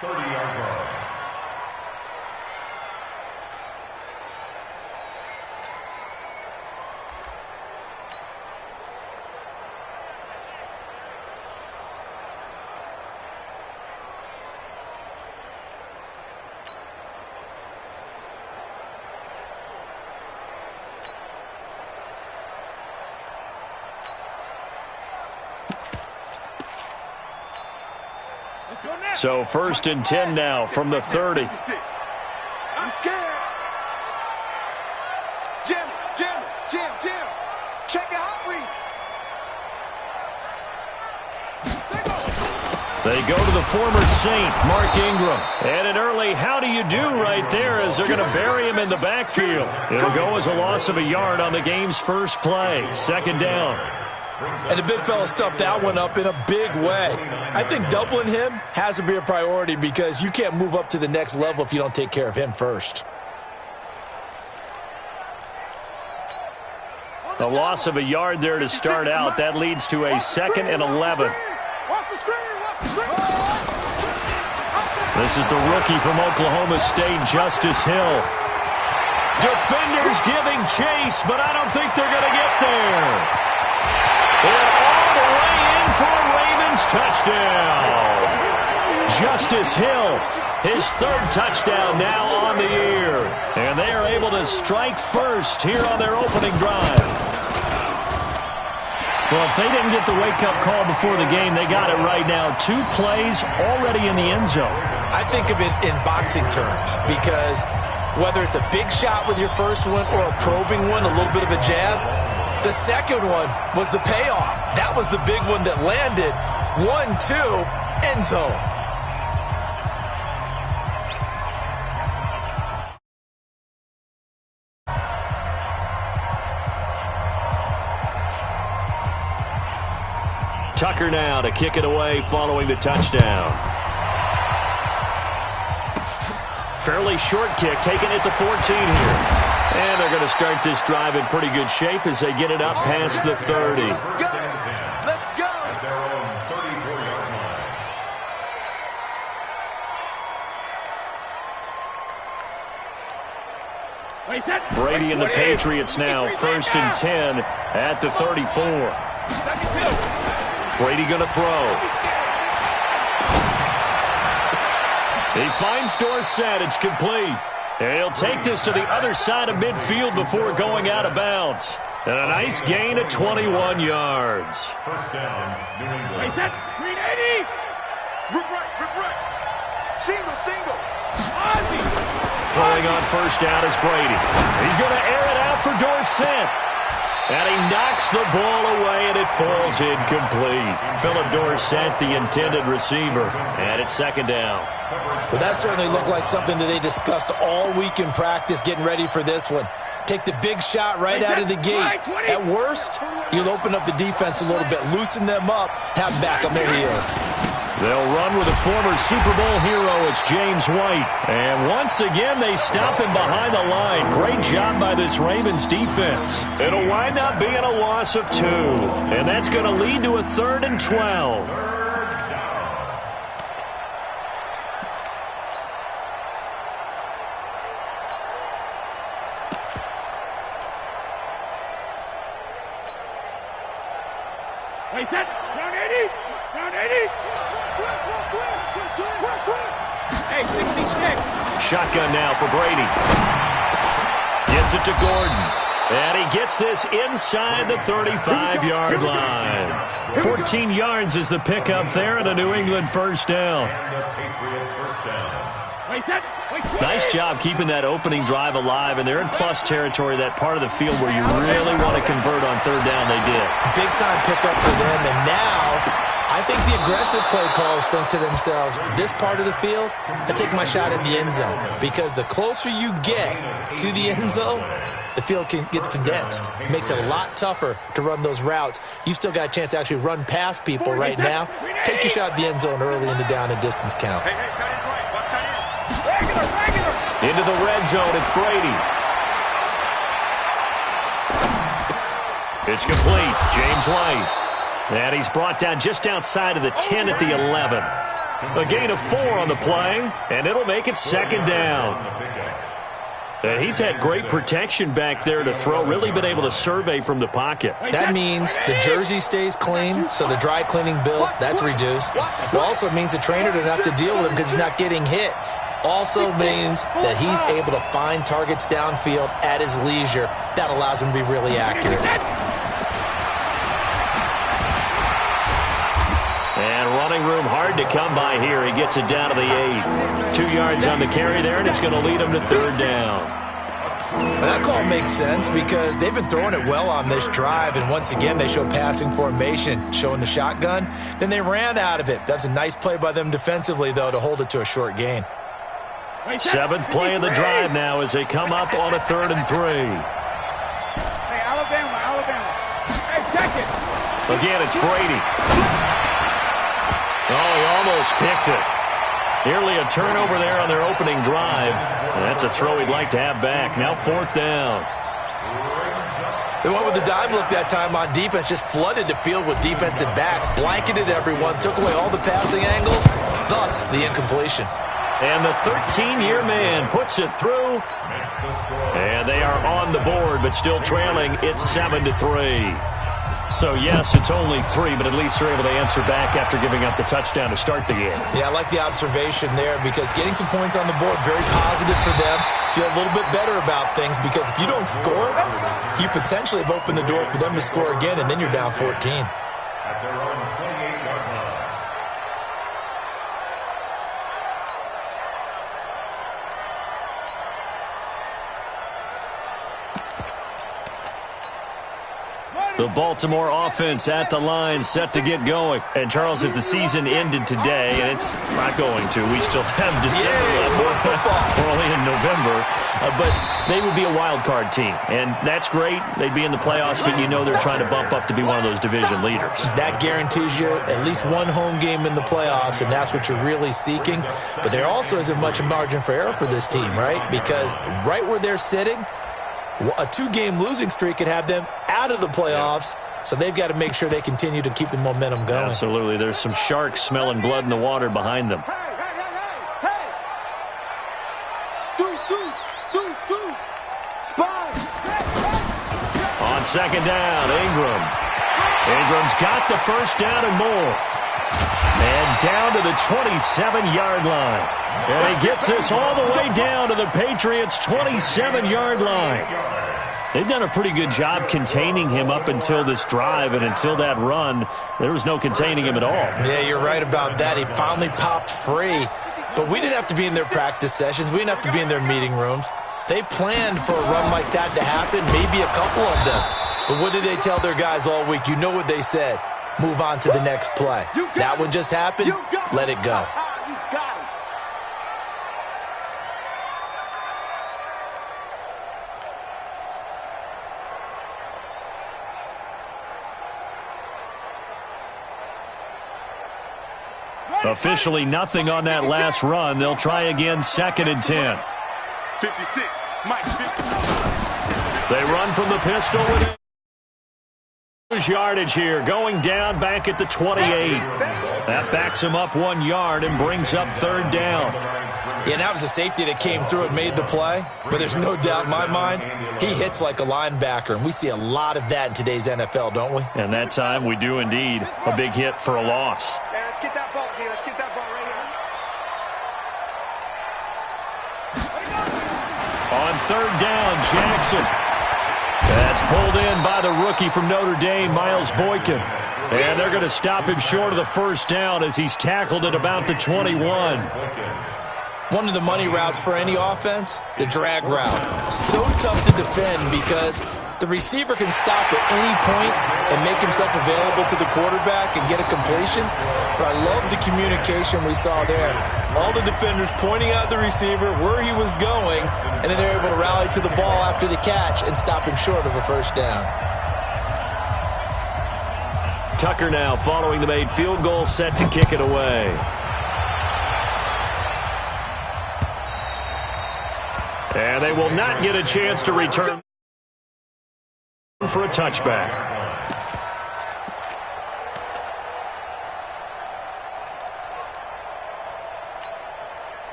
30-yard line. So 1st and 10 now from the 30. I'm scared. Jim. Check the hot read. They go to the former Saint, Mark Ingram. And an early how do you do right there as they're going to bury him in the backfield. It'll go as a loss of a yard on the game's first play. 2nd down. And the big fella stuffed that one up in a big way. I think doubling him has to be a priority because you can't move up to the next level if you don't take care of him first. A loss of a yard there to start out. That leads to a 2nd and 11. This is the rookie from Oklahoma State, Justice Hill. Defenders giving chase, but I don't think they're going to get there. And all the way in for a Ravens touchdown. Justice Hill, his 3rd touchdown now on the year. And they are able to strike first here on their opening drive. Well, if they didn't get the wake-up call before the game, they got it right now. 2 plays already in the end zone. I think of it in boxing terms because whether it's a big shot with your first one or a probing one, a little bit of a jab, the second one was the payoff. That was the big one that landed. 1-2, end zone. Tucker now to kick it away following the touchdown. Fairly short kick, taking it to 14 here. And they're going to start this drive in pretty good shape as they get it up past the 30. Let's go. At their own 34-yard line. Brady and the Patriots now 1st and 10 at the 34. Brady going to throw. He finds Dorsett. It's complete. And he'll take this to the other side of midfield before going out of bounds. And a nice gain of 21 yards. 1st down, New England. Green 80. Rip right. Single. Throwing on 1st down is Brady. He's going to air it out for Dorsett. And he knocks the ball away, and it falls incomplete. Philip Dorsett, the intended receiver. And it's 2nd down. Well, that certainly looked like something that they discussed all week in practice getting ready for this one. Take the big shot right out of the gate. At worst, you'll open up the defense a little bit, loosen them up, have them back on their heels. They'll run with a former Super Bowl hero. It's James White. And once again, they stop him behind the line. Great job by this Ravens defense. It'll wind up being a loss of 2. And that's going to lead to a 3rd and 12. Down 80. Hey, 66. Shotgun now for Brady. Gets it to Gordon. And he gets this inside the 35-yard line. 14 yards is the pickup there, and a New England 1st down. And the Patriot 1st down. Nice job keeping that opening drive alive, and they're in plus territory, that part of the field where you really want to convert on 3rd down. They did. Big time pickup for them, and now I think the aggressive play callers think to themselves, this part of the field, I take my shot at the end zone, because the closer you get to the end zone, the field gets condensed. It makes it a lot tougher to run those routes. You still got a chance to actually run past people right now. Take your shot at the end zone early in the down and distance count. Into the red zone, it's Brady. It's complete. James White. And he's brought down just outside of the 10 at the 11. A gain of 4 on the play, and it'll make it second down. And he's had great protection back there to throw, really been able to survey from the pocket. That means the jersey stays clean, so the dry cleaning bill, that's reduced. It also means the trainer doesn't have to deal with him because he's not getting hit. Also means that he's able to find targets downfield at his leisure. That allows him to be really accurate. And running room hard to come by here. He gets it down to the 8. 2 yards on the carry there, and it's going to lead him to third down. Well, that call makes sense because they've been throwing it well on this drive, and once again they show passing formation, showing the shotgun. Then they ran out of it. That's a nice play by them defensively, though, to hold it to a short gain. 7th play of the drive now as they come up on a 3rd and 3. Hey, Alabama. Hey, check it. Again, it's Brady. Oh, he almost picked it. Nearly a turnover there on their opening drive. And that's a throw he'd like to have back. Now 4th down. They went with the dime look that time on defense, just flooded the field with defensive backs, blanketed everyone, took away all the passing angles, thus the incompletion. And the 13-year man puts it through. And they are on the board, but still trailing. It's 7-3. So, yes, it's only 3, but at least they're able to answer back after giving up the touchdown to start the game. Yeah, I like the observation there because getting some points on the board, very positive for them. Feel a little bit better about things because if you don't score, you potentially have opened the door for them to score again, and then you're down 14. At their own 28-yard line. The Baltimore offense at the line, set to get going. And, Charles, if the season ended today, and it's not going to, we still have December left. We're only in November. But they would be a wild card team. And that's great. They'd be in the playoffs, but you know they're trying to bump up to be one of those division leaders. That guarantees you at least one home game in the playoffs, and that's what you're really seeking. But there also isn't much margin for error for this team, right? Because right where they're sitting, a 2-game losing streak could have them out of the playoffs, so they've got to make sure they continue to keep the momentum going. Absolutely. There's some sharks smelling blood in the water behind them. Hey. Deuce. Spy. On second down, Ingram. Ingram's got the first down and more. And down to the 27-yard line. And he gets this all the way down to the Patriots' 27-yard line. They've done a pretty good job containing him up until this drive, and until that run, there was no containing him at all. Yeah, you're right about that. He finally popped free. But we didn't have to be in their practice sessions. We didn't have to be in their meeting rooms. They planned for a run like that to happen, maybe a couple of them. But what did they tell their guys all week? You know what they said. Move on to the next play. That one just happened. Let it go. You got it. Officially nothing on that last run. They'll try again, 2nd and 10. 56. Mike, 50. They run from the pistol with yardage here, going down back at the 28. That backs him up 1 yard and brings up 3rd down. Yeah, and that was a safety that came through and made the play. But there's no doubt in my mind, he hits like a linebacker. And we see a lot of that in today's NFL, don't we? And that time we do indeed. A big hit for a loss. Yeah, let's get that ball here. Let's get that ball right here. On 3rd down, Jackson. That's pulled in by the rookie from Notre Dame, Miles Boykin. And they're going to stop him short of the first down as he's tackled at about the 21. One of the money routes for any offense, the drag route. So tough to defend because the receiver can stop at any point and make himself available to the quarterback and get a completion. But I love the communication we saw there. All the defenders pointing out the receiver, where he was going, and then they're able to rally to the ball after the catch and stop him short of a first down. Tucker now following the made field goal, set to kick it away. And they will not get a chance to return for a touchback.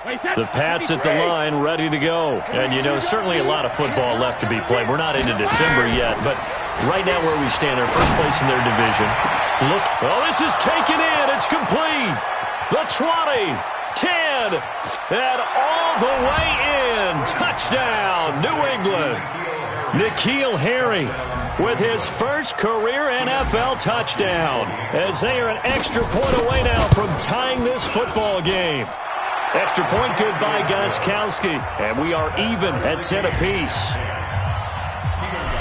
The Pats at the line, ready to go. And, you know, certainly a lot of football left to be played. We're not into December yet, but right now where we stand, they're first place in their division. Look, oh, this is taken in. It's complete. The 20, 10, and all the way in. Touchdown, New England. N'Keal Harry with his first career NFL touchdown, as they are an extra point away now from tying this football game. Extra point good by Gostkowski, and we are even at 10 apiece.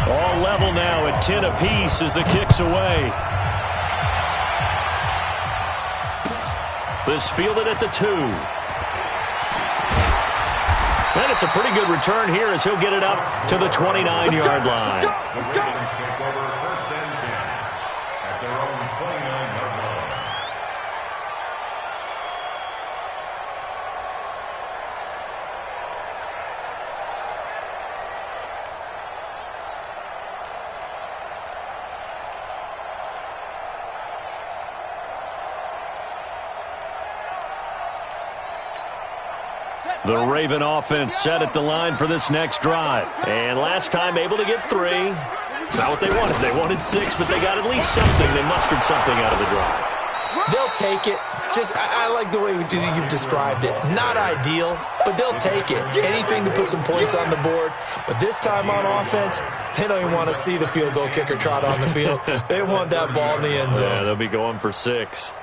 All level now at 10 apiece as the kick's away. This fielded at the 2. And it's a pretty good return here as he'll get it up to the 29-yard line. The Ravens take over first and 10 at their own 29-yard line. The Raven offense set at the line for this next drive. And last time able to get 3. It's not what they wanted. They wanted 6, but they got at least something. They mustered something out of the drive. They'll take it. I like the way you've described it. Not ideal, but they'll take it. Anything to put some points on the board. But this time on offense, they don't even want to see the field goal kicker trot on the field. They want that ball in the end zone. Yeah, they'll be going for 6.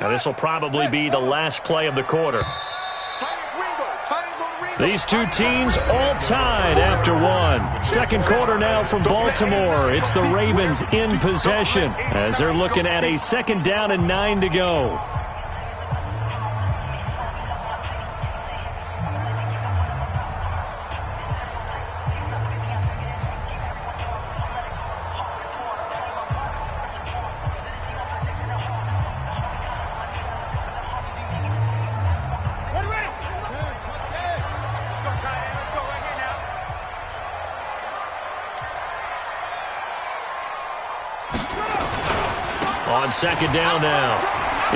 Now, this will probably be the last play of the quarter. These two teams all tied after 1. Second quarter now from Baltimore. It's the Ravens in possession as they're looking at a 2nd down and 9 to go. On 2nd down now,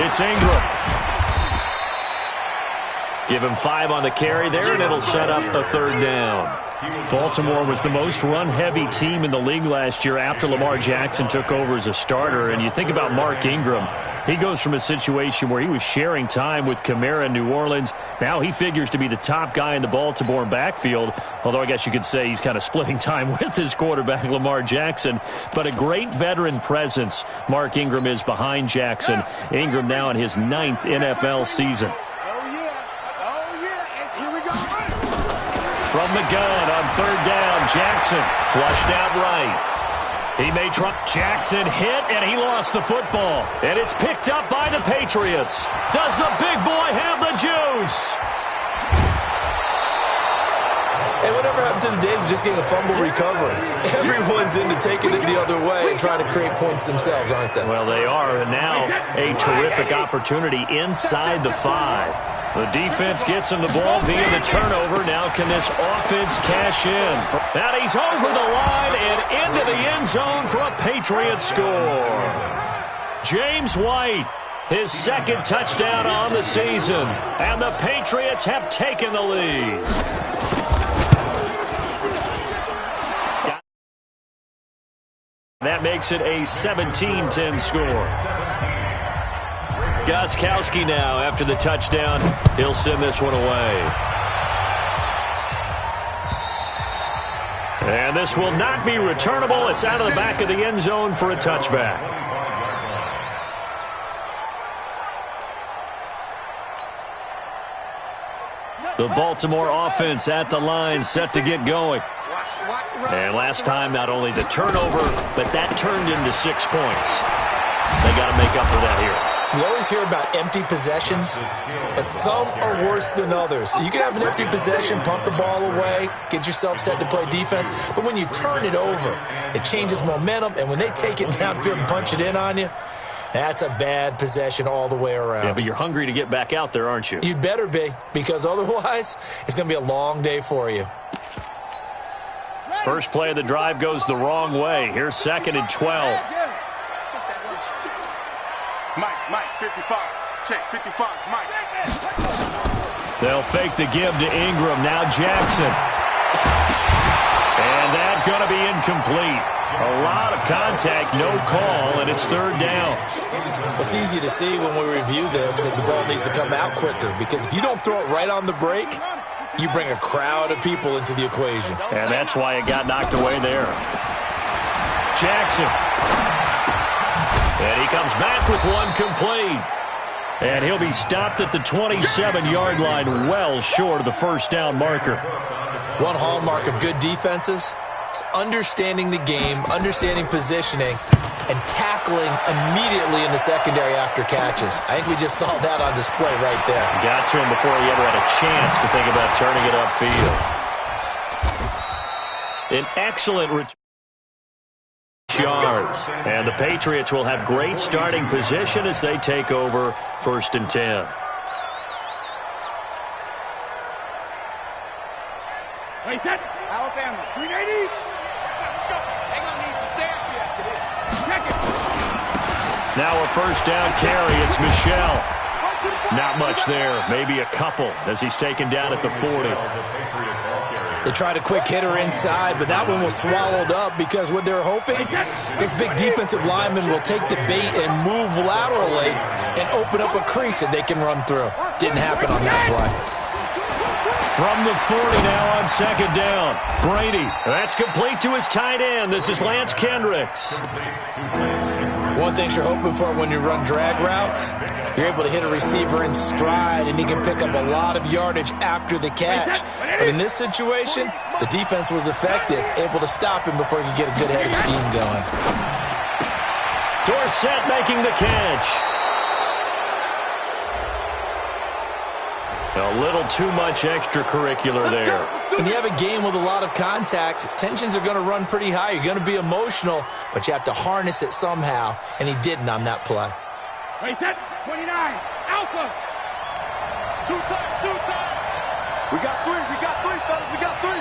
it's Ingram. Give him 5 on the carry there, and it'll set up a 3rd down. Baltimore was the most run-heavy team in the league last year after Lamar Jackson took over as a starter. And you think about Mark Ingram. He goes from a situation where he was sharing time with Kamara in New Orleans. Now he figures to be the top guy in the Baltimore backfield, although I guess you could say he's kind of splitting time with his quarterback, Lamar Jackson. But a great veteran presence Mark Ingram is behind Jackson. Ingram now in his 9th NFL season. From the gun on 3rd down, Jackson flushed out right. He may try. Jackson hit, and he lost the football. And it's picked up by the Patriots. Does the big boy have the juice? Hey, whatever happened to the days of just getting a fumble recovery? Everyone's into taking it the other way and trying to create points themselves, aren't they? Well, they are. And now a terrific opportunity inside the 5. The defense gets him the ball via the turnover. Now can this offense cash in? And he's over the line and into the end zone for a Patriot score. James White, his 2nd touchdown on the season. And the Patriots have taken the lead. That makes it a 17-10 score. Gostkowski now, after the touchdown, he'll send this one away. And this will not be returnable. It's out of the back of the end zone for a touchback. The Baltimore offense at the line, set to get going. And last time, not only the turnover, but that turned into 6 points. They got to make up for that here. You always hear about empty possessions, but some are worse than others. You can have an empty possession, pump the ball away, get yourself set to play defense, but when you turn it over, it changes momentum, and when they take it downfield and punch it in on you, That's a bad possession all the way around. Yeah, but you're hungry to get back out there, aren't you? You'd better be, because otherwise it's going to be a long day for you. First play of the drive goes the wrong way. Here's 2nd and 12. Mike, 55. Check, 55, Mike. They'll fake the give to Ingram. Now Jackson. And that's going to be incomplete. A lot of contact, no call, and it's 3rd down. It's easy to see when we review this that the ball needs to come out quicker, because if you don't throw it right on the break, you bring a crowd of people into the equation. And that's why it got knocked away there. Jackson. And he comes back with one complete. And he'll be stopped at the 27-yard line, well short of the first down marker. One hallmark of good defenses is understanding the game, understanding positioning, and tackling immediately in the secondary after catches. I think we just saw that on display right there. Got to him before he ever had a chance to think about turning it upfield. An excellent return. Yards. And the Patriots will have great starting position as they take over 1st and 10. Wait, that. Alabama, 380. Let's go. Hang on, need some damn check it. Now a first down carry. It's Michelle. Not much there. Maybe a couple as he's taken down at the 40. They tried a quick hitter inside, but that one was swallowed up because what they're hoping, this big defensive lineman will take the bait and move laterally and open up a crease that they can run through. Didn't happen on that play. From the 40 now on 2nd down. Brady. That's complete to his tight end. This is Lance Kendricks. One thing you're hoping for when you run drag routes, you're able to hit a receiver in stride, and he can pick up a lot of yardage after the catch. But in this situation, the defense was effective, able to stop him before he could get a good head of steam going. Dorsett making the catch. A little too much extracurricular there. When you have a game with a lot of contact, tensions are going to run pretty high. You're going to be emotional, but you have to harness it somehow, and he didn't on that play. Wait, that. 29. Alpha. Two times. We got three, fellas. We got 3.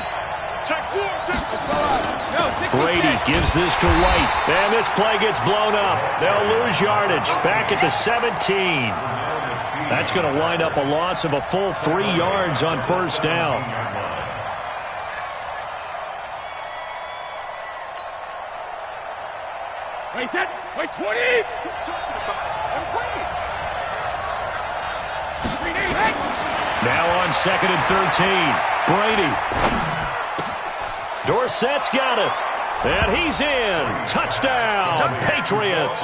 Check 4. Brady gives this to White. And this play gets blown up. They'll lose yardage. Back at the 17. That's going to wind up a loss of a full 3 yards on 1st down. Wait, 20. Now on 2nd and 13. Brady. Dorsett's got it. And he's in. Touchdown, Patriots.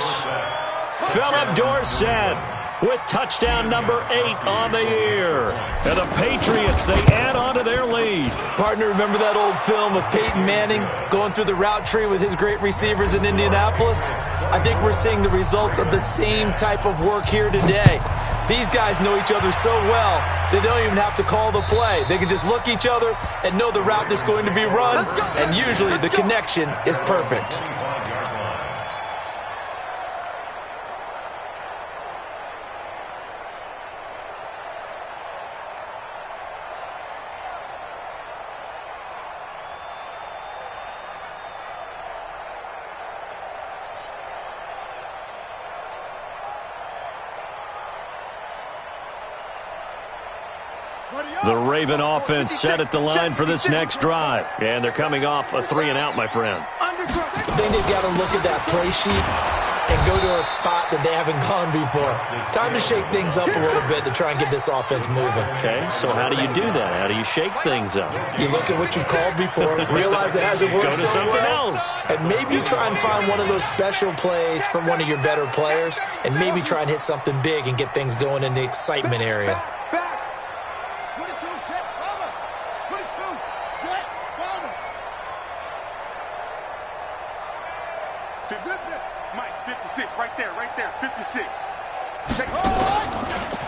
Philip Dorsett with touchdown number 8 on the year. And the Patriots, they add on to their lead. Partner, remember that old film of Peyton Manning going through the route tree with his great receivers in Indianapolis? I think we're seeing the results of the same type of work here today. These guys know each other so well, they don't even have to call the play. They can just look each other and know the route that's going to be run, and usually the connection is perfect. The Raven offense set at the line for this next drive. And they're coming off a 3-and-out, my friend. I think they've got to look at that play sheet and go to a spot that they haven't gone before. Time to shake things up a little bit to try and get this offense moving. Okay, so how do you do that? How do you shake things up? You look at what you've called before, realize it hasn't worked Go to so something well, else. and maybe try and find one of those special plays from one of your better players, and maybe try and hit something big and get things going in the excitement area. Mike, 56, right there, 56.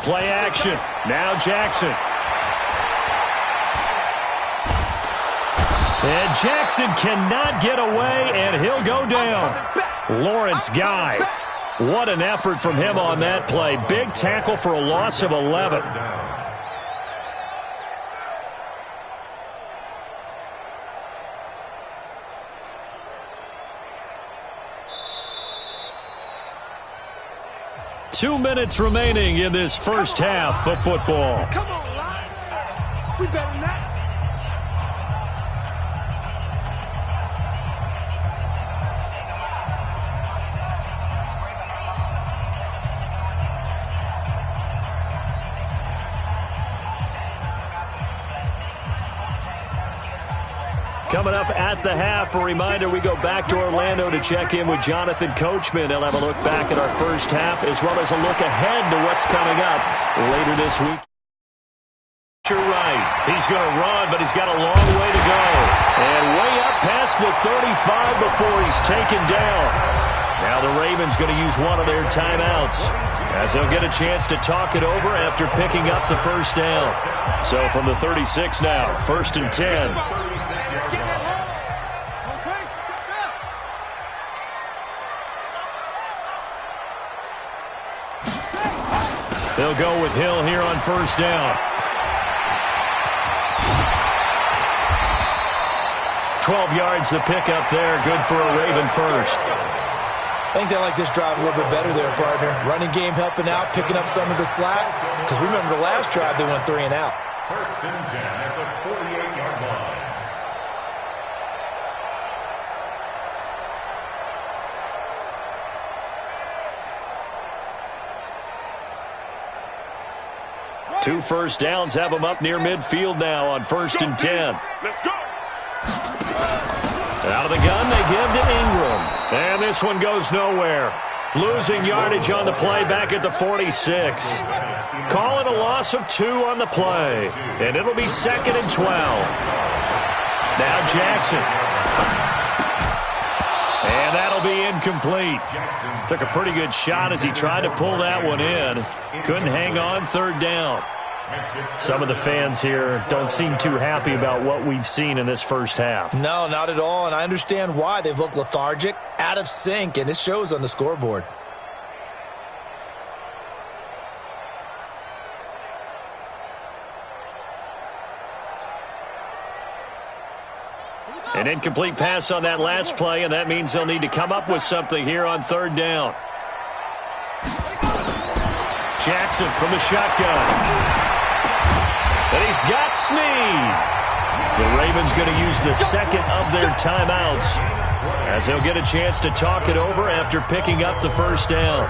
Play action. Now Jackson. And Jackson cannot get away, and he'll go down. Lawrence Guy. What an effort from him on that play. Big tackle for a loss of 11. Two minutes remaining in this first half of football. Come on, Lion. We better than that. Coming up at the half, a reminder, we go back to Orlando to check in with Jonathan Coachman. He'll have a look back at our first half as well as a look ahead to what's coming up later this week. You're right. He's going to run, but he's got a long way to go. And way up past the 35 before he's taken down. Now the Ravens going to use one of their timeouts as they'll get a chance to talk it over after picking up the first down. So from the 36 now, 1st and 10. They'll go with Hill here on first down. 12 yards to pick up there. Good for a Raven first. I think they like this drive a little bit better there, partner. Running game helping out, picking up some of the slack. Because remember, the last drive they went 3 and out. 1st and 10 at the 48-yard line. Two first downs have them up near midfield now on 1st and 10. Let's go. Out of the gun, they give to Ingram. And this one goes nowhere. Losing yardage on the play back at the 46. Call it a loss of 2 on the play. And it'll be 2nd and 12. Now Jackson. And that'll be incomplete. Took a pretty good shot as he tried to pull that one in. Couldn't hang on 3rd down. Some of the fans here don't seem too happy about what we've seen in this first half. No, not at all, and I understand why. They've looked lethargic, out of sync, and it shows on the scoreboard. An incomplete pass on that last play, and that means they'll need to come up with something here on 3rd down. Jackson from the shotgun. And he's got Snead. The Ravens going to use the 2nd of their timeouts as they'll get a chance to talk it over after picking up the first down.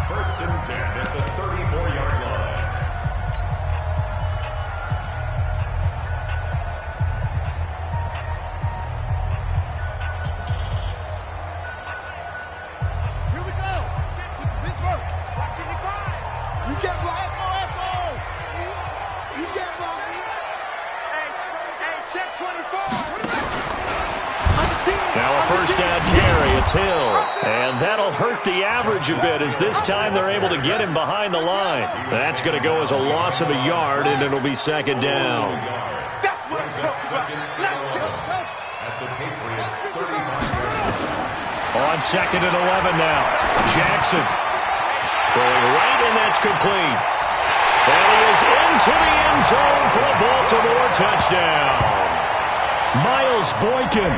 1st and 10 at the 34-yard line. Here we go. Pittsburgh. You get right. You get right. Hey, check 24. Now a first down carry. It's Hill. And that'll hurt the average a bit as this time they're able to get him behind the line. That's going to go as a loss of a yard, and it'll be 2nd down. That's what I'm talking about. Let's go. At the Patriots 35. On 2nd and 11 now. Jackson throwing right, and that's complete. And he is into the end zone for a Baltimore touchdown. Miles Boykin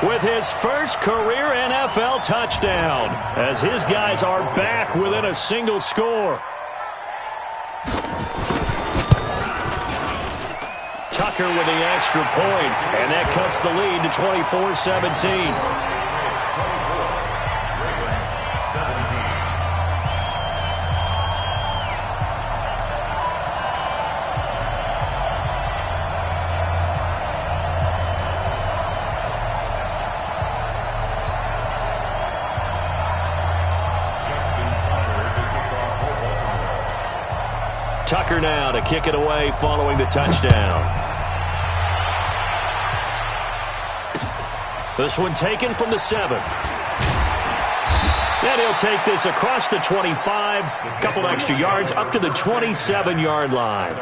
with his first career NFL touchdown as his guys are back within a single score. Tucker with the extra point, and that cuts the lead to 24-17. Tucker now to kick it away following the touchdown. This one taken from the 7. And he'll take this across the 25. A couple extra yards up to the 27-yard line.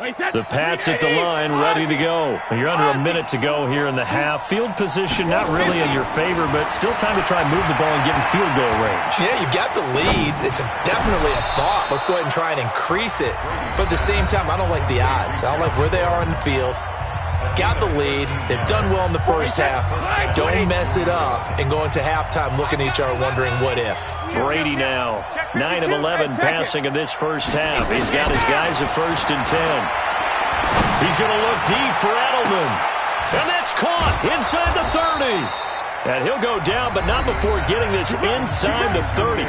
The Pats at the line, ready to go. You're under a minute to go here in the half. Field position not really in your favor, but still time to try and move the ball and get in field goal range. Yeah, you've got the lead. It's definitely a thought. Let's go ahead and try and increase it. But at the same time, I don't like the odds. I don't like where they are on the field. Got the lead. They've done well in the first half. Don't mess it up and go into halftime looking at each other wondering what if. Brady now, 9 of 11 passing in this first half. He's got his guys at 1st and 10. He's going to look deep for Edelman. And that's caught inside the 30. And he'll go down, but not before getting this inside the 30.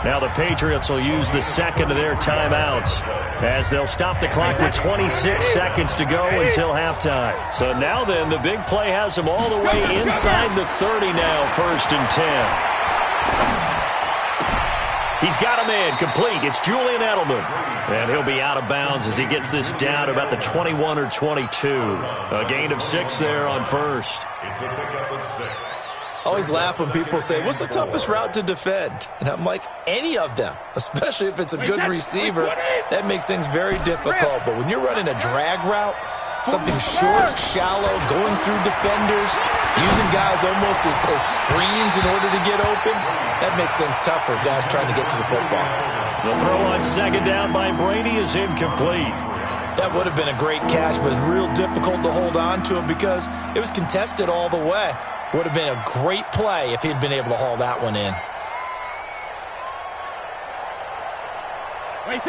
Now the Patriots will use the second of their timeouts as they'll stop the clock with 26 seconds to go until halftime. So now then, the big play has them all the way inside the 30 now, 1st and 10. He's got a man complete. It's Julian Edelman. And he'll be out of bounds as he gets this down to about the 21 or 22. A gain of 6 there on first. It's a pickup of 6. I always laugh when people say, what's the toughest route to defend? And I'm like, any of them, especially if it's a good receiver. That makes things very difficult. But when you're running a drag route, something short, shallow, going through defenders, using guys almost as screens in order to get open, that makes things tough for guys trying to get to the football. The throw on second down by Brady is incomplete. That would have been a great catch, but it's real difficult to hold on to it because it was contested all the way. Would have been a great play if he'd been able to haul that one in.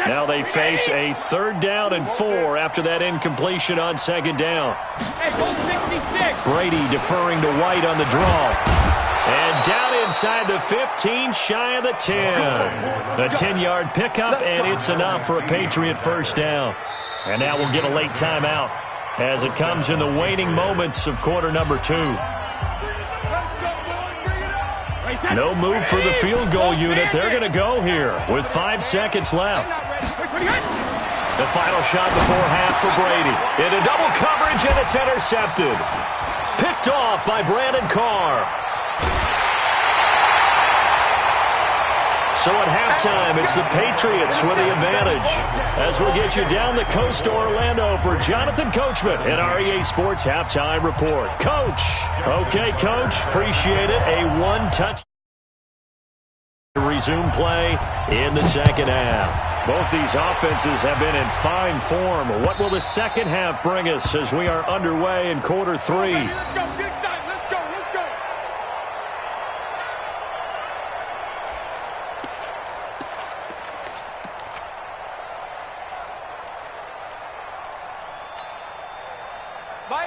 Now they face a 3rd down and 4 after that incompletion on second down. Brady deferring to White on the draw. And down inside the 15, shy of the 10. A 10-yard pickup, and it's enough for a Patriot first down. And now we'll get a late timeout as it comes in the waning moments of quarter number 2. No move for the field goal unit. They're going to go here with 5 seconds left. The final shot before half for Brady. Into double coverage, and it's intercepted. Picked off by Brandon Carr. So at halftime, it's the Patriots with the advantage. As we'll get you down the coast to Orlando for Jonathan Coachman at our EA Sports Halftime Report. Coach. Okay, Coach. Appreciate it. A one-touch to resume play in the second half. Both these offenses have been in fine form. What will the second half bring us as we are underway in quarter 3? Let's go, big time. Let's go, let's go.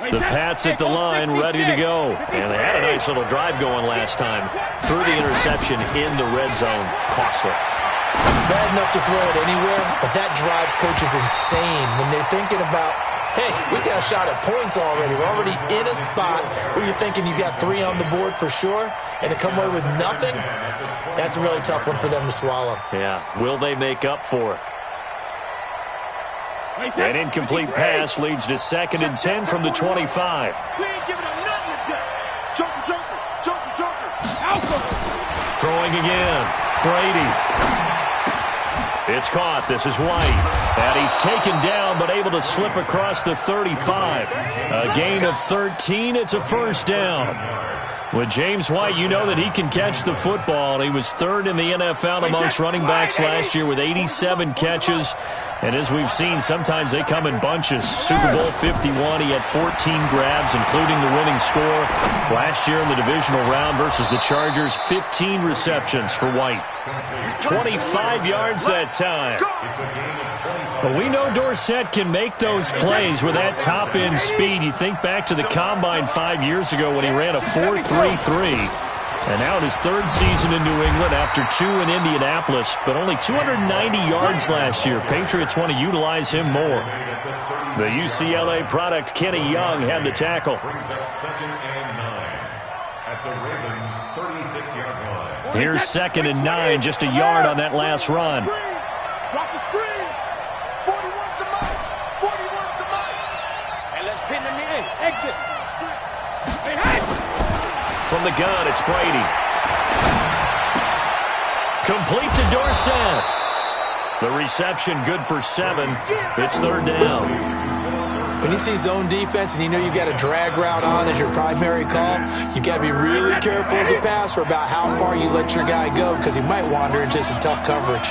The Pats at the line, ready to go. And they had a nice little drive going last time. Threw the interception in the red zone. Costly. Bad enough to throw it anywhere, but that drives coaches insane when they're thinking about, hey, we got a shot at points already. We're already in a spot where you're thinking you got 3 on the board for sure, and to come away with nothing, that's a really tough one for them to swallow. Yeah, will they make up for it? An incomplete pass leads to 2nd and 10 from the 25. We ain't giving them nothing today. Joker. Alpha. Throwing again. Brady. It's caught. This is White. And he's taken down but able to slip across the 35. A gain of 13. It's a first down. With James White, you know that he can catch the football. He was 3rd in the NFL amongst running backs last year with 87 catches. And as we've seen, sometimes they come in bunches. Super Bowl 51, he had 14 grabs, including the winning score. Last year in the divisional round versus the Chargers, 15 receptions for White. 25 yards that time. But we know Dorsett can make those plays with that top-end speed. You think back to the Combine 5 years ago when he ran a 4.33. And now in his 3rd season in New England after 2 in Indianapolis, but only 290 yards last year. Patriots want to utilize him more. The UCLA product, Kenny Young, had the tackle. Brings up 2nd and 9 at the Ravens' 36-yard line. Here's 2nd and 9, just a yard on that last run. Watch the screen. 41's the mark. 41's the mark. And let's pin them in. Exit. Hey. From the gun, it's Brady. Complete to Dorsett. The reception good for 7. It's 3rd down. When you see zone defense and you know you've got a drag route on as your primary call, you've got to be really careful as a passer about how far you let your guy go because he might wander into some tough coverage.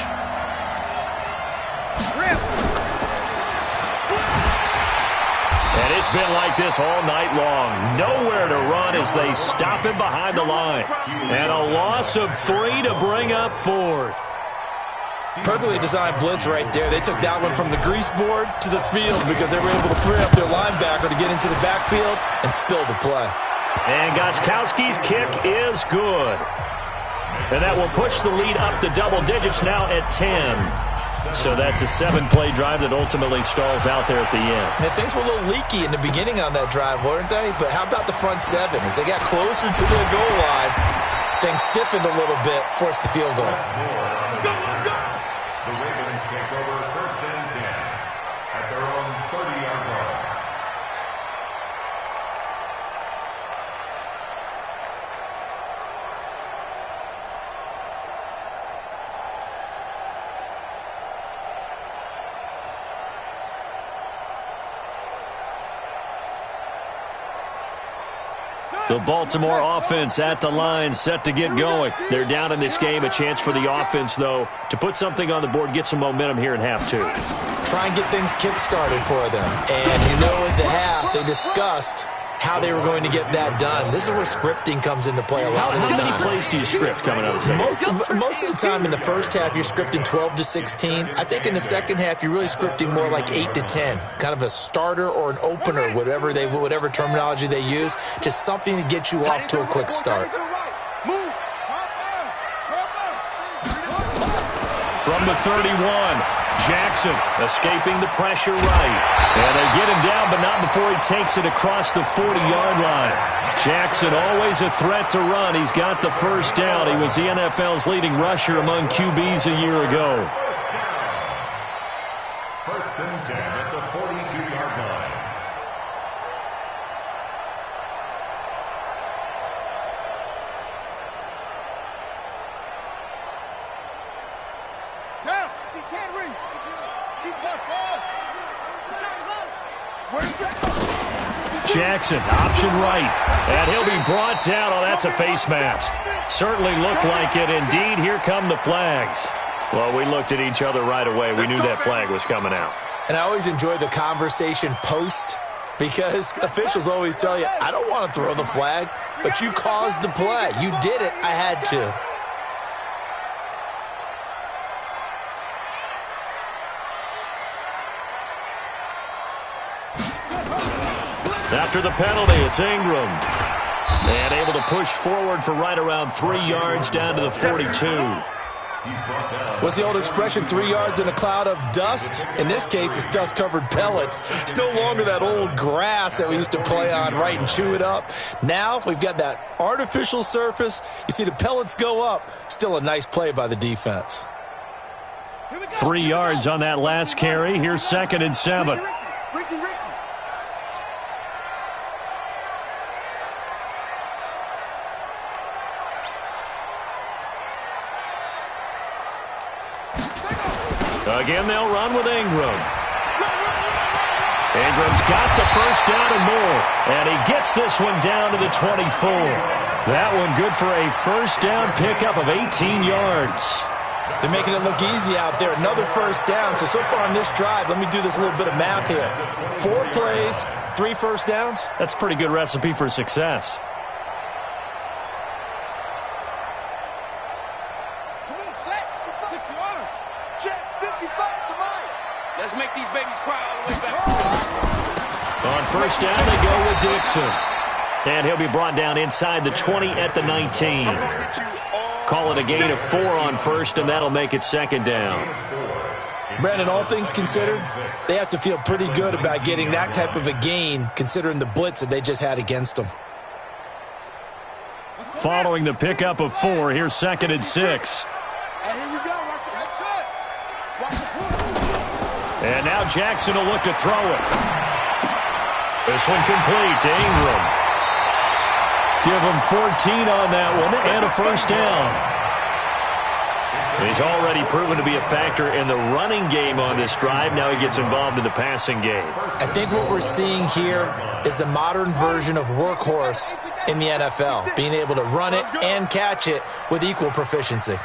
And it's been like this all night long. Nowhere to run as they stop him behind the line. And a loss of 3 to bring up 4th. Perfectly designed blitz right there. They took that one from the grease board to the field because they were able to free up their linebacker to get into the backfield and spill the play. And Gostkowski's kick is good. And that will push the lead up to double digits now at 10. So that's a 7-play drive that ultimately stalls out there at the end. And things were a little leaky in the beginning on that drive, weren't they? But how about the front 7? As they got closer to the goal line, things stiffened a little bit, forced the field goal. The Ravens take over 1st and 10 at their own 30-yard line. The Baltimore offense at the line, set to get going. They're down in this game. A chance for the offense, though, to put something on the board, get some momentum here in half 2. Try and get things kick-started for them. And you know at the half, they discussed how they were going to get that done. This is where scripting comes into play a lot of the time. How many plays do you script coming out of the second? Most of the time in the first half, you're scripting 12 to 16. I think in the second half, you're really scripting more like 8 to 10. Kind of a starter or an opener, whatever terminology they use. Just something to get you off to a quick start. From the 31, Jackson escaping the pressure right. And they get him down, but not before he takes it across the 40-yard line. Jackson always a threat to run. He's got the first down. He was the NFL's leading rusher among QBs a year ago. First and 10 at the 42-yard line. Jackson, option right. And he'll be brought down. Oh, that's a face mask. Certainly looked like it. Indeed, here come the flags. Well, we looked at each other right away. We knew that flag was coming out. And I always enjoy the conversation post because officials always tell you, I don't want to throw the flag, but you caused the play. You did it. I had to. After the penalty, it's Ingram. And able to push forward for right around 3 yards down to the 42. What's the old expression, 3 yards in a cloud of dust? In this case, it's dust-covered pellets. It's no longer that old grass that we used to play on, right, and chew it up. Now we've got that artificial surface. You see the pellets go up. Still a nice play by the defense. 3 yards on that last carry. Here's 2nd and 7. Again, they'll run with Ingram. Ingram's got the first down and more. And he gets this one down to the 24. That one good for a first down pickup of 18 yards. They're making it look easy out there. Another first down. So far on this drive, let me do this little bit of math here. 4 plays, 3 first downs. That's a pretty good recipe for success. Let's make these babies cry all the way back. On first down, they go with Dixon. And he'll be brought down inside the 20 at the 19. Call it a gain of 4 on first, and that'll make it 2nd down. Brandon, all things considered, they have to feel pretty good about getting that type of a gain, considering the blitz that they just had against them. Following the pickup of 4, here's 2nd and 6. And now Jackson will look to throw it. This one complete to Ingram. Give him 14 on that one and a first down. He's already proven to be a factor in the running game on this drive. Now he gets involved in the passing game. I think what we're seeing here is the modern version of workhorse in the NFL, being able to run it and catch it with equal proficiency.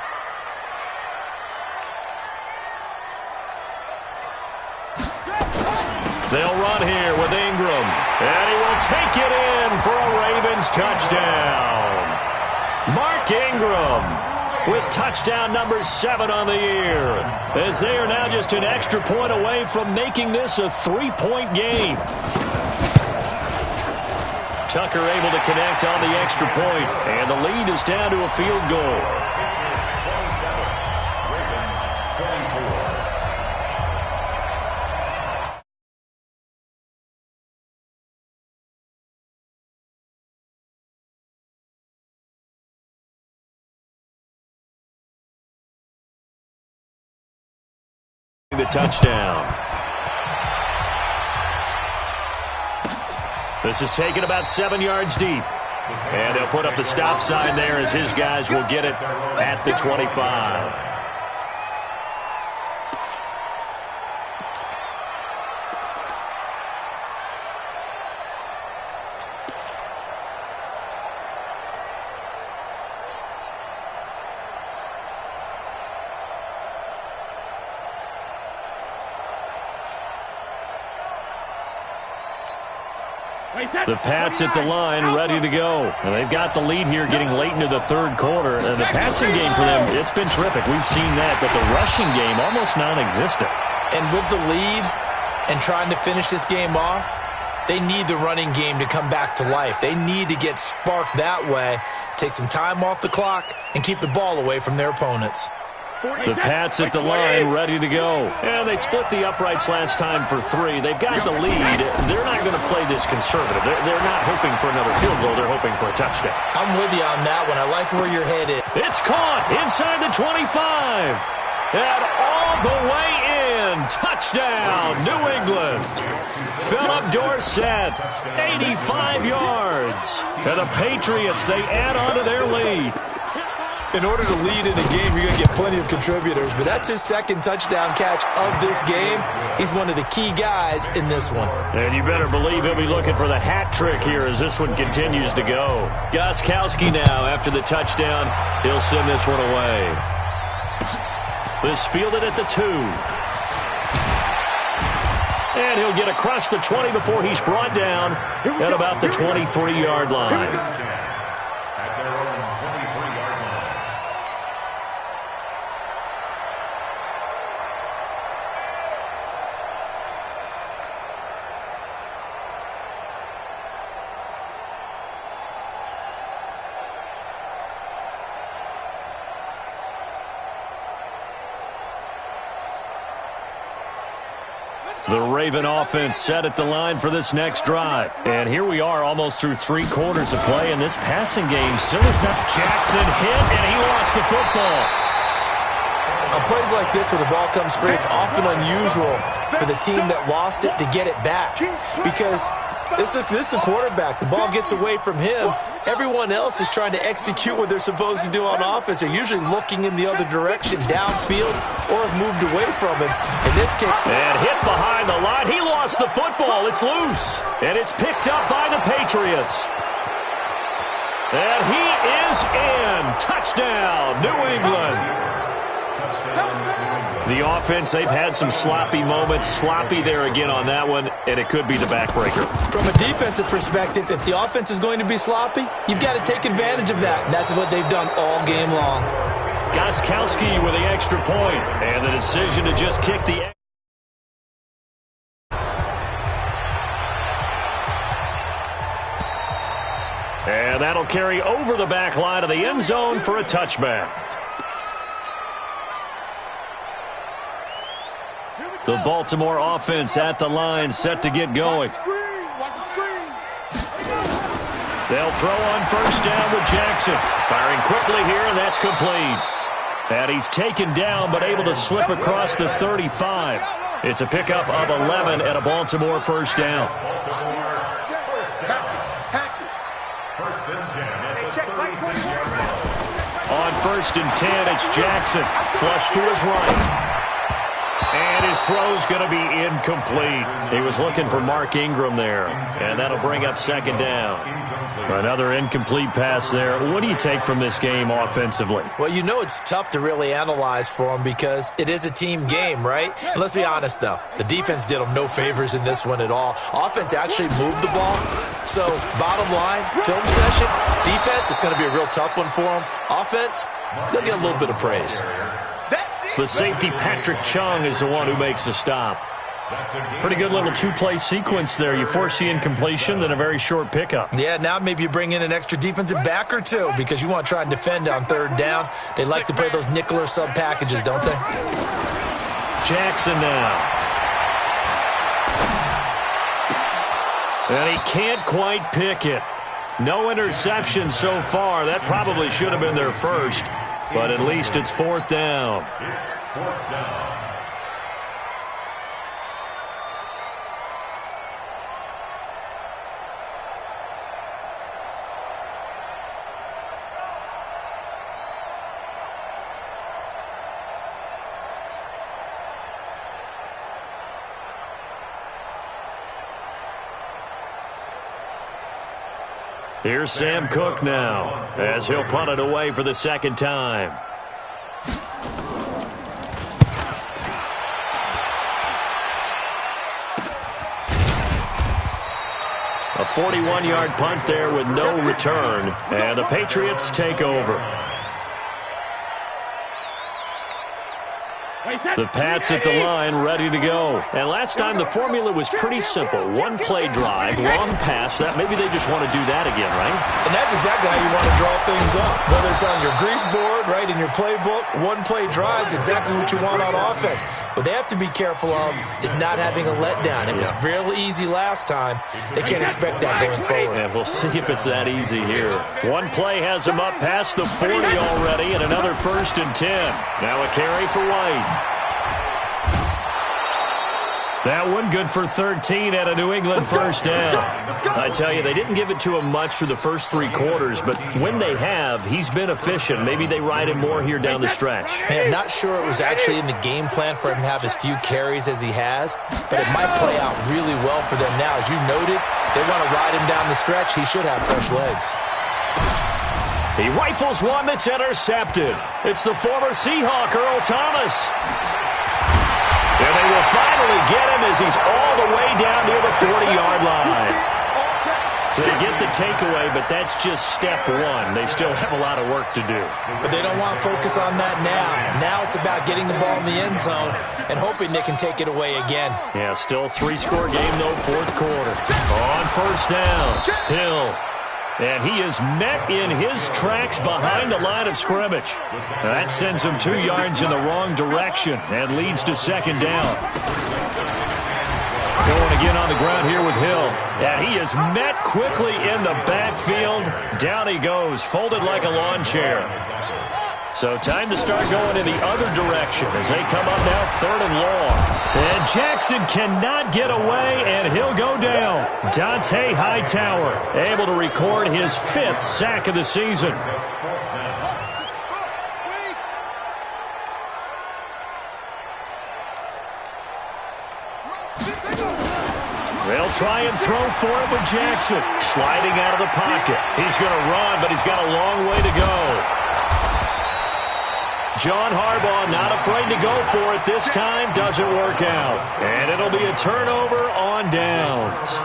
They'll run here with Ingram, and he will take it in for a Ravens touchdown. Mark Ingram with touchdown number 7 on the year, as they are now just an extra point away from making this a 3-point game. Tucker able to connect on the extra point, and the lead is down to a field goal. The touchdown. This is taken about 7 yards deep. And they'll put up the stop sign there as his guys will get it at the 25. The Pats at the line, ready to go. And they've got the lead here getting late into the third quarter. And the passing game for them, it's been terrific. We've seen that, but the rushing game almost non-existent. And with the lead and trying to finish this game off, they need the running game to come back to life. They need to get sparked that way, take some time off the clock, and keep the ball away from their opponents. The Pats at the line, ready to go. And they split the uprights last time for 3. They've got the lead. They're not going to play this conservative. They're not hoping for another field goal. They're hoping for a touchdown. I'm with you on that one. I like where you're headed. It's caught inside the 25. And all the way in. Touchdown, New England. Philip Dorsett, 85 yards. And the Patriots, they add on to their lead. In order to lead in a game, you're going to get plenty of contributors, but that's his second touchdown catch of this game. He's one of the key guys in this one. And you better believe he'll be looking for the hat trick here as this one continues to go. Gostkowski now, after the touchdown, he'll send this one away. This fielded at the 2. And he'll get across the 20 before he's brought down at about the 23-yard line. The Raven offense set at the line for this next drive. And here we are almost through 3 quarters of play, and this passing game still is not. Jackson hit, and he lost the football. On plays like this where the ball comes free, it's often unusual for the team that lost it to get it back. Because this is the quarterback. The ball gets away from him. Everyone else is trying to execute what they're supposed to do on offense. They're usually looking in the other direction, downfield, or have moved away from him. In this case, and hit behind the line. He lost the football. It's loose. And it's picked up by the Patriots. And he is in. Touchdown, New England. The offense, they've had some sloppy moments. Sloppy there again on that one, and it could be the backbreaker. From a defensive perspective, if the offense is going to be sloppy, you've got to take advantage of that, and that's what they've done all game long. Gostkowski with the extra point, and the decision to just kick the... And that'll carry over the back line of the end zone for a touchback. The Baltimore offense at the line, set to get going. They'll throw on first down with Jackson. Firing quickly here, and that's complete. And he's taken down, but able to slip across the 35. It's a pickup of 11 and a Baltimore first down. First and 10 at the 36-yard line. On 1st and 10, it's Jackson. Flush to his right. And his throw's going to be incomplete. He was looking for Mark Ingram there, and that'll bring up 2nd down. Another incomplete pass there. What do you take from this game offensively? Well, you know it's tough to really analyze for them because it is a team game, right? And let's be honest, though. The defense did them no favors in this one at all. Offense actually moved the ball. So, bottom line, film session, defense, it's going to be a real tough one for them. Offense, they'll get a little bit of praise. The safety, Patrick Chung, is the one who makes the stop. Pretty good little two-play sequence there. You force the incompletion, then a very short pickup. Yeah, now maybe you bring in an extra defensive back or two because you want to try and defend on 3rd down. They like to play those nickel or sub packages, don't they? Jackson now. And he can't quite pick it. No interception so far. That probably should have been their first. But at least it's 4th down. It's 4th down. Here's Sam Cook now, as he'll punt it away for the 2nd time. A 41-yard punt there with no return, and the Patriots take over. The Pats at the line, ready to go. And last time, the formula was pretty simple. One-play drive, long pass. That maybe they just want to do that again, right? And that's exactly how you want to draw things up. Whether it's on your grease board, right, in your playbook, one-play drive is exactly what you want on offense. What they have to be careful of is not having a letdown. It was real easy last time. They can't expect that going forward. And we'll see if it's that easy here. One play has him up past the 40 already, and another 1st and 10. Now a carry for White. That one good for 13 at a New England 1st down. I tell you, they didn't give it to him much through the first 3 quarters, but when they have, he's been efficient. Maybe they ride him more here down the stretch. Hey, I'm not sure it was actually in the game plan for him to have as few carries as he has, but it might play out really well for them now. As you noted, if they want to ride him down the stretch, he should have fresh legs. He rifles one that's intercepted. It's the former Seahawk, Earl Thomas. And they will finally get him as he's all the way down near the 40-yard line. So they get the takeaway, but that's just step one. They still have a lot of work to do. But they don't want to focus on that now. Now it's about getting the ball in the end zone and hoping they can take it away again. Yeah, still 3-score game, though, 4th quarter. On 1st down, Hill. And he is met in his tracks behind the line of scrimmage. That sends him 2 yards in the wrong direction and leads to 2nd down. Going again on the ground here with Hill. And he is met quickly in the backfield. Down he goes, folded like a lawn chair. So time to start going in the other direction as they come up now 3rd and long. And Jackson cannot get away, and he'll go down. Dante Hightower able to record his 5th sack of the season. They'll try and throw for it with Jackson. Sliding out of the pocket. He's going to run, but he's got a long way to go. John Harbaugh not afraid to go for it this time. Doesn't work out. And it'll be a turnover on downs.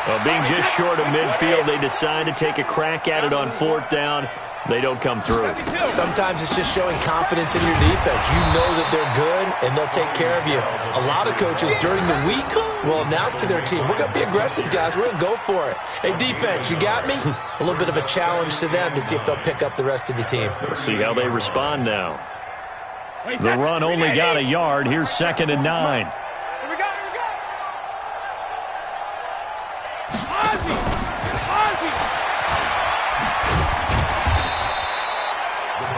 Well, being just short of midfield, they decide to take a crack at it on 4th down. They don't come through. Sometimes it's just showing confidence in your defense. You know that they're good, and they'll take care of you. A lot of coaches during the week will announce to their team, we're going to be aggressive, guys. We're going to go for it. Hey, defense, you got me? A little bit of a challenge to them to see if they'll pick up the rest of the team. We'll see how they respond now. The run only got a yard. Here's 2nd and 9.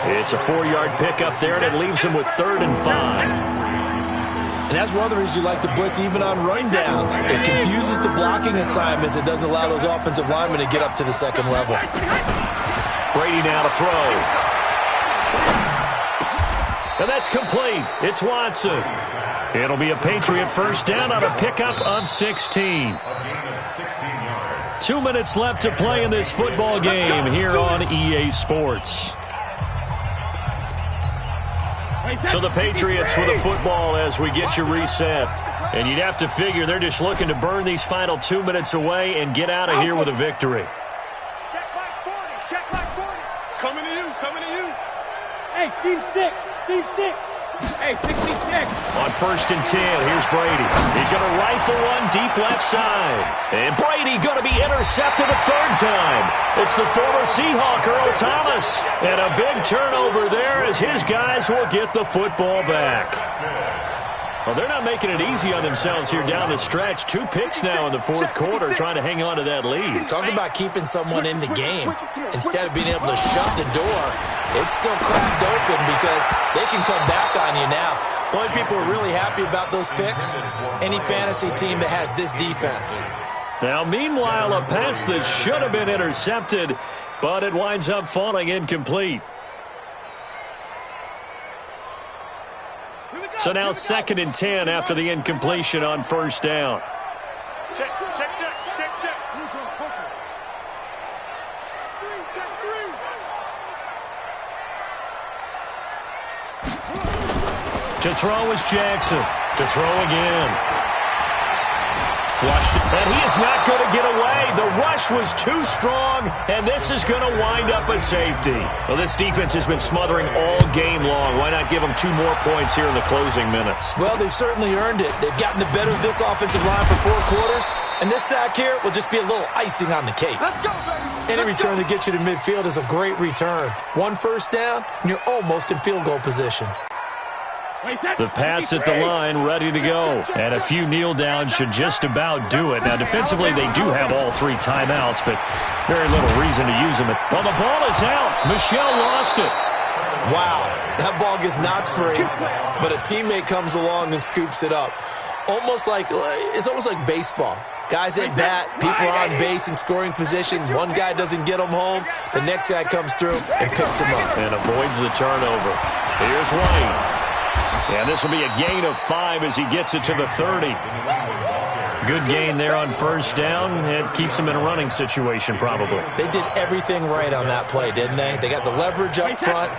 It's a 4-yard pickup there, and it leaves him with 3rd and 5. And that's one of the reasons you like to blitz even on run downs. It confuses the blocking assignments. It doesn't allow those offensive linemen to get up to the 2nd level. Brady now to throw. And that's complete. It's Watson. It'll be a Patriot first down on a pickup of 16. 2 minutes left to play in this football game here on EA Sports. So the Patriots with a football as we get you reset. And you'd have to figure they're just looking to burn these final 2 minutes away and get out of here with a victory. Check like 40. Check like 40. Coming to you. Coming to you. Hey, seam 6. Seam 6. Hey, 66. On 1st and 10, here's Brady. He's going to rifle one deep left side. And Brady going to be intercepted a third time. It's the former Seahawk, Earl Thomas. And a big turnover there as his guys will get the football back. Well, they're not making it easy on themselves here down the stretch. 2 picks now in the fourth quarter trying to hang on to that lead. Talk about keeping someone in the game. Instead of being able to shut the door, it's still cracked open because they can come back on you now. The only people who are really happy about those picks, any fantasy team that has this defense. Now, meanwhile, a pass that should have been intercepted, but it winds up falling incomplete. So now 2nd and 10 after the incompletion on first down. Check, check, check, check, check. Check 3. To throw is Jackson. To throw again. Flushed. And he is not going to get away. The rush was too strong, and this is going to wind up a safety. Well, this defense has been smothering all game long. Why not give them 2 more points here in the closing minutes? Well, they've certainly earned it. They've gotten the better of this offensive line for 4 quarters, and this sack here will just be a little icing on the cake. Let's go, baby. Any return that gets you to midfield is a great return. 1 first down, and you're almost in field goal position. The Pats at the line ready to go. And a few kneel downs should just about do it. Now, defensively, they do have all 3 timeouts, but very little reason to use them. Well, the ball is out. Michelle lost it. Wow, that ball gets knocked free, but a teammate comes along and scoops it up. It's almost like baseball. Guys at bat, people are on base in scoring position. One guy doesn't get them home. The next guy comes through and picks him up. And avoids the turnover. Here's White. And this will be a gain of 5 as he gets it to the 30. Good gain there on first down. It keeps him in a running situation probably. They did everything right on that play, didn't they? They got the leverage up front,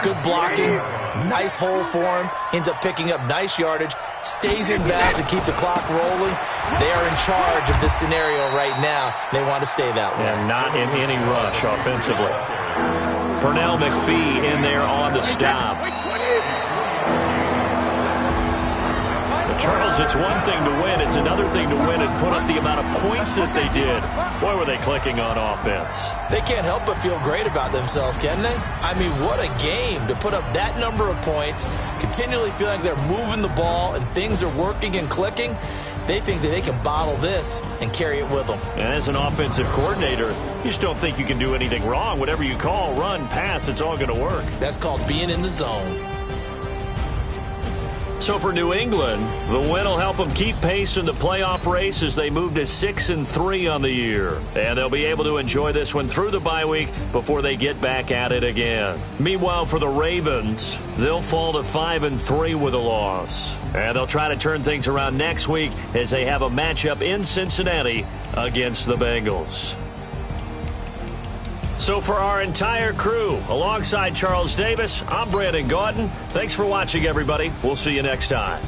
good blocking, nice hole for him. Ends up picking up nice yardage, stays in bounds and keep the clock rolling. They are in charge of this scenario right now. They want to stay that way. And not in any rush offensively. Pernell McPhee in there on the stop. Charles, it's one thing to win. It's another thing to win and put up the amount of points that they did. Boy, were they clicking on offense. They can't help but feel great about themselves, can they? I mean, what a game to put up that number of points, continually feel like they're moving the ball and things are working and clicking. They think that they can bottle this and carry it with them. And as an offensive coordinator, you just don't think you can do anything wrong. Whatever you call, run, pass, it's all going to work. That's called being in the zone. So for New England, the win will help them keep pace in the playoff race as they move to 6-3 on the year. And they'll be able to enjoy this one through the bye week before they get back at it again. Meanwhile, for the Ravens, they'll fall to 5-3 with a loss. And they'll try to turn things around next week as they have a matchup in Cincinnati against the Bengals. So for our entire crew, alongside Charles Davis, I'm Brandon Gaudin. Thanks for watching, everybody. We'll see you next time.